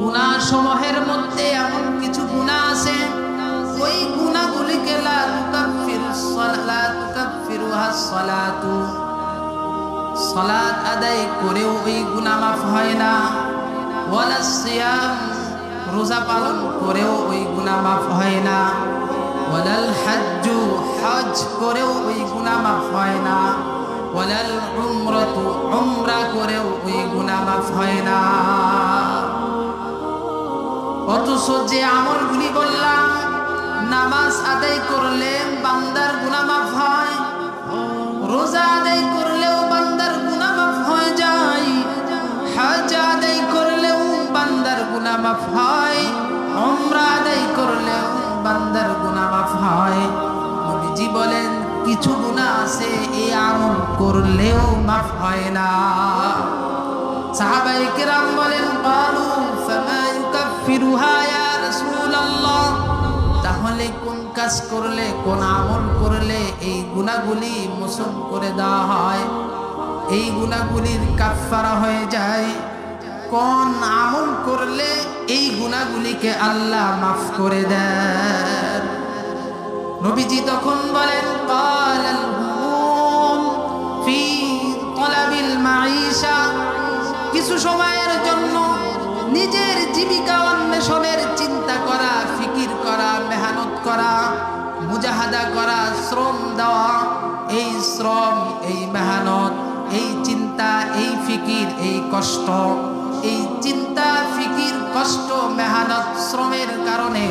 গুনাহ সমূহের মধ্যে এমন কিছু গুনাহ আছে ওই গুনাহগুলিকে লা তুকাফিরুহা সালাতু, সালাত আদায় করেও ওই গুনাহ মাফ হয় না। ওয়ালা সিয়াম, রোজা পালন করেও ওই গুনাহ মাফ হয় না। ওয়ালাল হাজ্জু, হজ করেও ওই গুনাহ মাফ হয় না। ওয়ালাল উমরাতু, উমরা করেও ওই গুনাহ মাফ হয় না। অথচ যে আমলগুলি বললাম, নামাজ আদায় করলে বান্দার গুনাহ মাফ হয়, রোজা আদায় করলেও বান্দার গুনাহ মাফ হয়ে যায়, হজ আদায় করলেও বান্দার গুনাহ মাফ হয়, উমরা আদায় করলেও বান্দার গুনাহ মাফ হয়। নবীজি বলেন কিছু গুনাহ আছে এই আমল করলেও মাফ হয় না। সাহাবায়ে কেরাম বলেন ক্বালু ফামা ইউকাফিরুহা ইয়া রাসূলুল্লাহ, তাহলে কোন কাজ করলে কোন আমল করলে এই গুনাহগুলি মোচন করে দেওয়া হয়, এই গুনাহগুলির কাফফারা হয়ে যায়? কোন আমল করলে এই গুনাহগুলিকে আল্লাহ মাফ করে দেন? নবীজি তখন বলেন ক্বালাল হুমুম ফি তালাবিল মাঈশা, কিছু সময়ের জন্য নিজের জীবিকা অন্বেষণের চিন্তা করা, ফিকির করা, মেহনত করা, মুজাহাদা করা, শ্রম দেওয়া, এই শ্রম, এই মেহনত, এই চিন্তা, এই ফিকির, এই কষ্ট, এই চিন্তা, ফিকির, কষ্ট, মেহনত, শ্রমের কারণে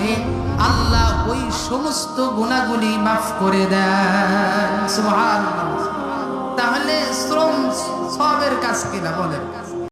আল্লাহ ওই সমস্ত গুনাহগুলি মাফ করে দেন। সুবহানাল্লাহ। তাহলে শ্রম সবের কাজ কিনা বলেন?